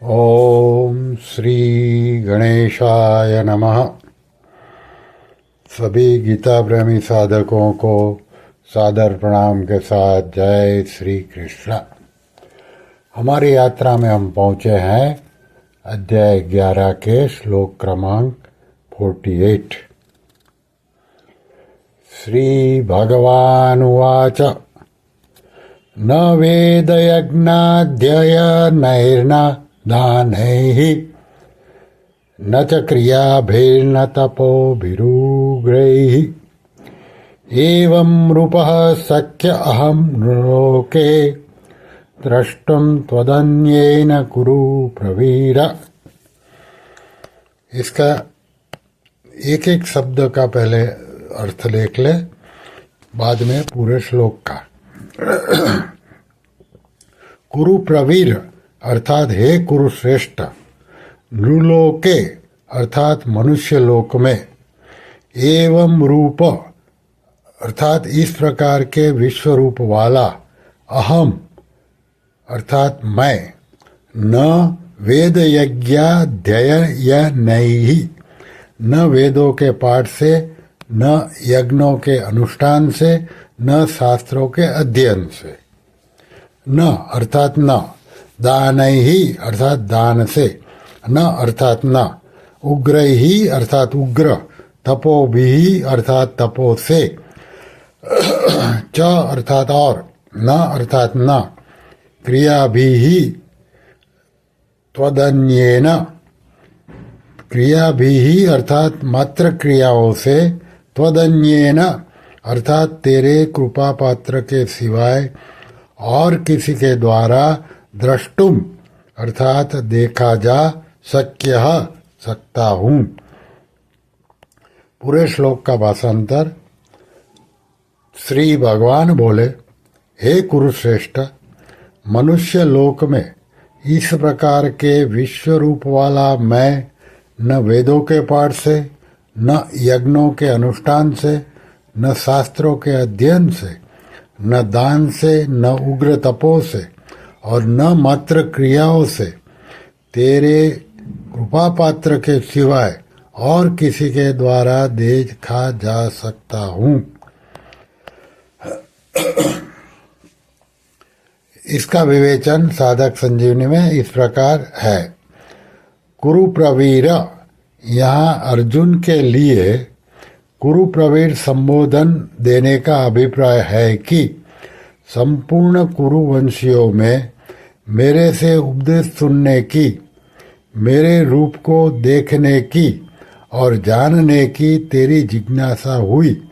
ओम श्री गणेशाय नमः। सभी गीता प्रेमी साधकों को सादर प्रणाम के साथ जय श्री कृष्ण। हमारी यात्रा में हम पहुँचे हैं अध्याय 11 के श्लोक क्रमांक 48। श्री भगवानुवाच न वेदयज्ञाध्ययनैर्न दानैः न च क्रियाभिर्न तपोभिरुग्रैः एवं रूपः शक्य अहं लोके द्रष्टुं त्वदन्येन कुरु प्रवीर। इसका एक एक शब्द का पहले अर्थ देख ले, बाद में पूरे श्लोक का। कुरु प्रवीर अर्थात हे कुरुश्रेष्ठ, नृलोके अर्थात मनुष्य लोक में, एवं रूप अर्थात इस प्रकार के विश्व रूप वाला, अहम अर्थात मैं, न वेद यज्ञाध्ययनैः न वेदों के पाठ से, न यज्ञों के अनुष्ठान से, न शास्त्रों के अध्ययन से, न अर्थात न, दानैः अर्थात दान से, न अर्थात न, उग्रैः अर्थात उग्र, तपोभिः अर्थात तपो से, च अर्थात और, न अर्थात न, क्रियाभिः त्वदन्येन, क्रियाभिः अर्थात मात्र क्रियाओं से, त्वदन्येन अर्थात तेरे कृपा पात्र के सिवाय और किसी के द्वारा, द्रष्टुम अर्थात देखा जा, शक्य सकता हूँ। पूरे श्लोक का भाषांतर। श्री भगवान बोले, हे कुरुश्रेष्ठ, मनुष्य लोक में इस प्रकार के विश्व रूप वाला मैं न वेदों के पाठ से, न यज्ञों के अनुष्ठान से, न शास्त्रों के अध्ययन से, न दान से, न उग्र तपो से, और न मात्र क्रियाओं से तेरे कृपा पात्र के सिवाय और किसी के द्वारा देखा जा सकता हूँ। इसका विवेचन साधक संजीवनी में इस प्रकार है। कुरु प्रवीर, यहाँ अर्जुन के लिए कुरु प्रवीर संबोधन देने का अभिप्राय है कि संपूर्ण कुरुवंशियों में मेरे से उपदेश सुनने की, मेरे रूप को देखने की और जानने की तेरी जिज्ञासा हुई,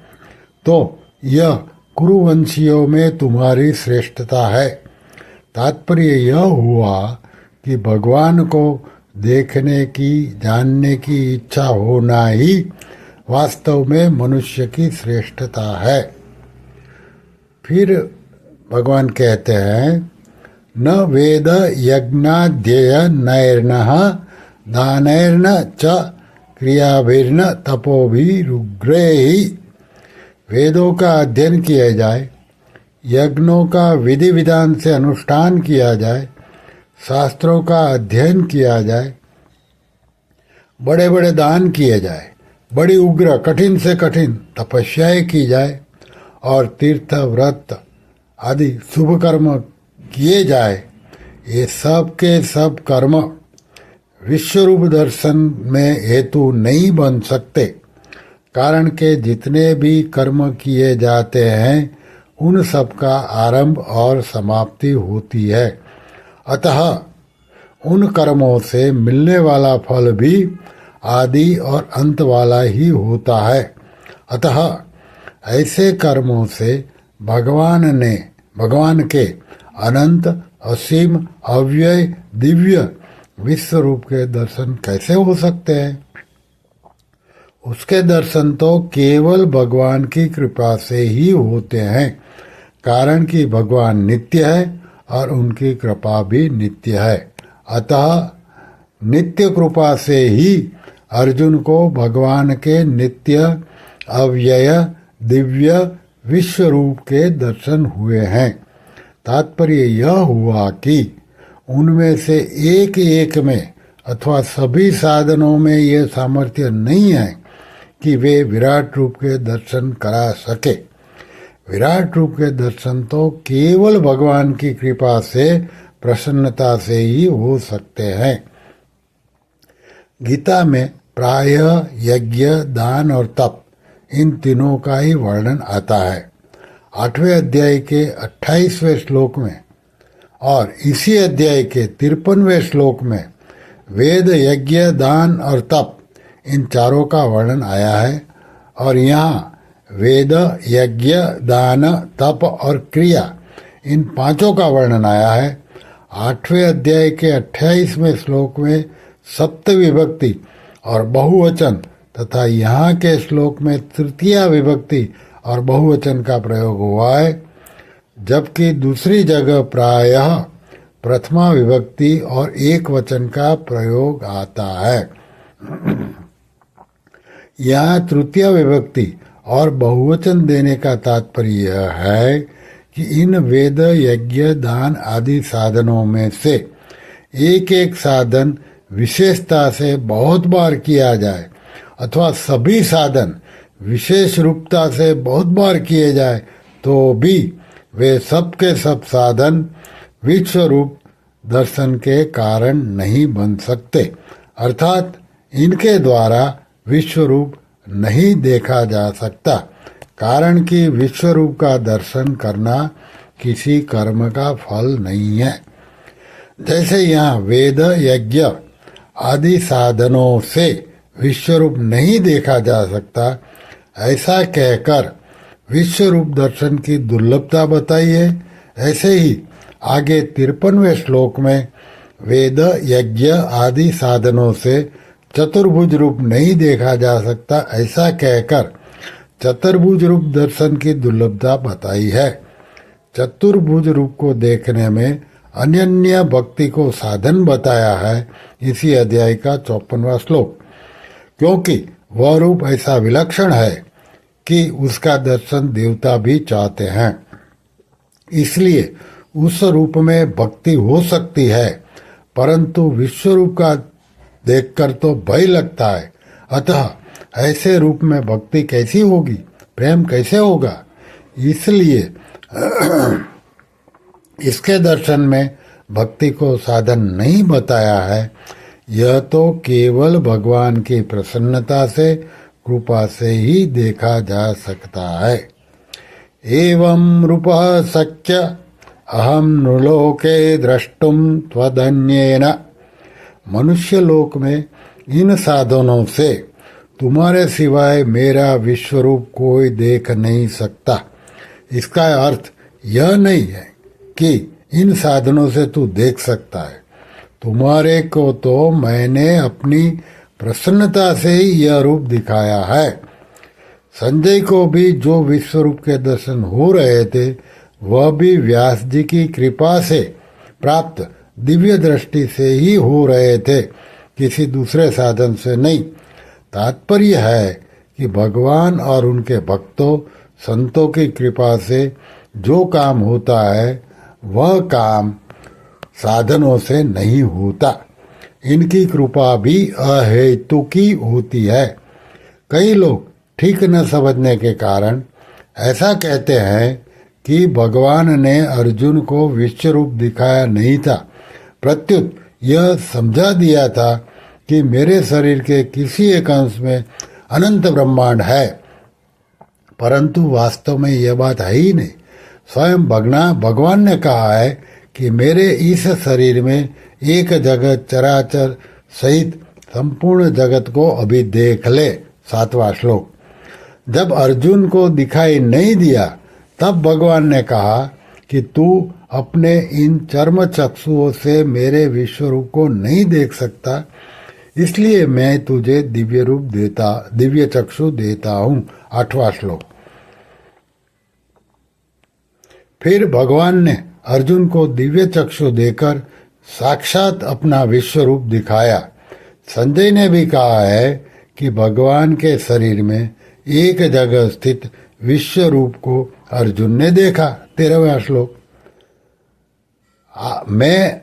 तो यह कुरुवंशियों में तुम्हारी श्रेष्ठता है। तात्पर्य यह हुआ कि भगवान को देखने की, जानने की इच्छा होना ही वास्तव में मनुष्य की श्रेष्ठता है। फिर भगवान कहते हैं, न वेद यज्ञाध्ययनैर्न दानैर्न च क्रियाभिर्न तपोभिरुग्रैः। वेदों का अध्ययन किया जाए, यज्ञों का विधि विधान से अनुष्ठान किया जाए, शास्त्रों का अध्ययन किया जाए, बड़े बड़े दान किए जाए, बड़ी उग्र कठिन से कठिन तपस्याएं की जाए और तीर्थ व्रत आदि शुभ कर्म किए जाए, ये सब के सब कर्म विश्वरूप दर्शन में हेतु नहीं बन सकते। कारण के जितने भी कर्म किए जाते हैं उन सब का आरंभ और समाप्ति होती है। अतः उन कर्मों से मिलने वाला फल भी आदि और अंत वाला ही होता है। अतः ऐसे कर्मों से भगवान के अनंत, असीम, अव्यय, दिव्य विश्व रूप के दर्शन कैसे हो सकते हैं? उसके दर्शन तो केवल भगवान की कृपा से ही होते हैं। कारण कि भगवान नित्य है और उनकी कृपा भी नित्य है। अतः नित्य कृपा से ही अर्जुन को भगवान के नित्य, अव्यय, दिव्य विश्व रूप के दर्शन हुए हैं। तात्पर्य यह हुआ कि उनमें से एक एक में अथवा सभी साधनों में यह सामर्थ्य नहीं है कि वे विराट रूप के दर्शन करा सके। विराट रूप के दर्शन तो केवल भगवान की कृपा से, प्रसन्नता से ही हो सकते हैं। गीता में प्रायः यज्ञ, दान और तप इन तीनों का ही वर्णन आता है। 8वें अध्याय के 28वें श्लोक में और इसी अध्याय के 53वें श्लोक में वेद, यज्ञ, दान और तप इन चारों का वर्णन आया है। और यहाँ वेद, यज्ञ, दान, तप और क्रिया इन पांचों का वर्णन आया है। 8वें अध्याय के 28वें श्लोक में सप्त विभक्ति और बहुवचन तथा यहाँ के श्लोक में तृतीया विभक्ति और बहुवचन का प्रयोग हुआ है, जबकि दूसरी जगह प्रायः प्रथमा विभक्ति और एक वचन का प्रयोग आता है। यहाँ तृतीय विभक्ति और बहुवचन देने का तात्पर्य यह है कि इन वेद, यज्ञ, दान आदि साधनों में से एक एक साधन विशेषता से बहुत बार किया जाए अथवा सभी साधन विशेष रूपता से बहुत बार किए जाए तो भी वे सब के सब साधन विश्व रूप दर्शन के कारण नहीं बन सकते, अर्थात इनके द्वारा विश्व रूप नहीं देखा जा सकता, कारण कि विश्व रूप का दर्शन करना किसी कर्म का फल नहीं है। जैसे यहाँ वेद, यज्ञ आदि साधनों से विश्व रूप नहीं देखा जा सकता, ऐसा कहकर विश्व रूप दर्शन की दुर्लभता बताई है। ऐसे ही आगे 53वें श्लोक में वेद, यज्ञ आदि साधनों से चतुर्भुज रूप नहीं देखा जा सकता, ऐसा कहकर चतुर्भुज रूप दर्शन की दुर्लभता बताई है। चतुर्भुज रूप को देखने में अनन्य भक्ति को साधन बताया है इसी अध्याय का 54वां श्लोक, क्योंकि वह रूप ऐसा विलक्षण है कि उसका दर्शन देवता भी चाहते हैं। इसलिए उस रूप में भक्ति हो सकती है, परंतु विश्व रूप का देखकर तो भय लगता है। अतः ऐसे रूप में भक्ति कैसी होगी, प्रेम कैसे होगा? इसलिए इसके दर्शन में भक्ति को साधन नहीं बताया है। यह तो केवल भगवान की प्रसन्नता से, कृपा से ही देखा जा सकता है। एवं रूपः शक्य अहम नृलोके द्रष्टुम त्वदन्येन। मनुष्य लोक में इन साधनों से तुम्हारे सिवाय मेरा विश्वरूप कोई देख नहीं सकता। इसका अर्थ यह नहीं है कि इन साधनों से तू देख सकता है। तुम्हारे को तो मैंने अपनी प्रसन्नता से ही यह रूप दिखाया है। संजय को भी जो विश्वरूप के दर्शन हो रहे थे, वह भी व्यास जी की कृपा से प्राप्त दिव्य दृष्टि से ही हो रहे थे, किसी दूसरे साधन से नहीं। तात्पर्य है कि भगवान और उनके भक्तों, संतों की कृपा से जो काम होता है, वह काम साधनों से नहीं होता। इनकी कृपा भी अहेतुकी होती है। कई लोग ठीक न समझने के कारण ऐसा कहते हैं कि भगवान ने अर्जुन को विश्वरूप दिखाया नहीं था, प्रत्युत यह समझा दिया था कि मेरे शरीर के किसी एक अंश में अनंत ब्रह्मांड है, परंतु वास्तव में यह बात है ही नहीं। स्वयं भगवान ने कहा है कि मेरे इस शरीर में एक जगत चराचर सहित संपूर्ण जगत को अभी देख ले। 7वां श्लोक। जब अर्जुन को दिखाई नहीं दिया, तब भगवान ने कहा कि तू अपने इन चर्म चक्षुओं से मेरे विश्व रूप को नहीं देख सकता, इसलिए मैं तुझे दिव्य चक्षु देता हूँ। 8वां श्लोक। फिर भगवान ने अर्जुन को दिव्य चक्षु देकर साक्षात अपना विश्व रूप दिखाया। संजय ने भी कहा है कि भगवान के शरीर में एक जगह स्थित विश्व रूप को अर्जुन ने देखा। 13वां श्लोक। मैं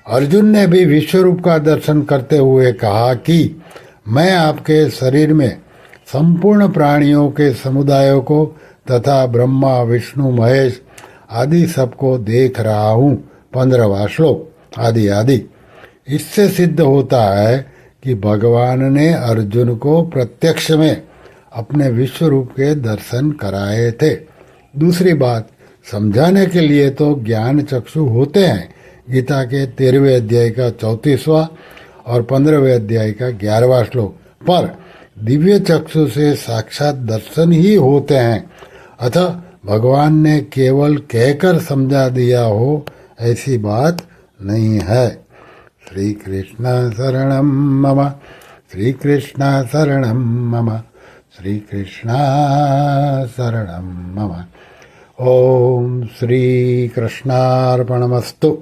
अर्जुन ने भी विश्वरूप का दर्शन करते हुए कहा कि मैं आपके शरीर में संपूर्ण प्राणियों के समुदायों को तथा ब्रह्मा विष्णु महेश आदि सबको देख रहा हूँ। 15वां श्लोक आदि आदि। इससे सिद्ध होता है कि भगवान ने अर्जुन को प्रत्यक्ष में अपने विश्व रूप के दर्शन कराए थे। दूसरी बात, समझाने के लिए तो ज्ञान चक्षु होते हैं। गीता के 13वें अध्याय का 34वां और 15वें अध्याय का 11वां श्लोक। पर दिव्य चक्षु से साक्षात दर्शन ही होते हैं। अतः भगवान ने केवल कहकर समझा दिया हो ऐसी बात नहीं है। श्री कृष्ण शरणम मम, श्री कृष्ण शरणम मम, श्री कृष्ण शरणम मम। ओम श्री कृष्णार्पणमस्तु।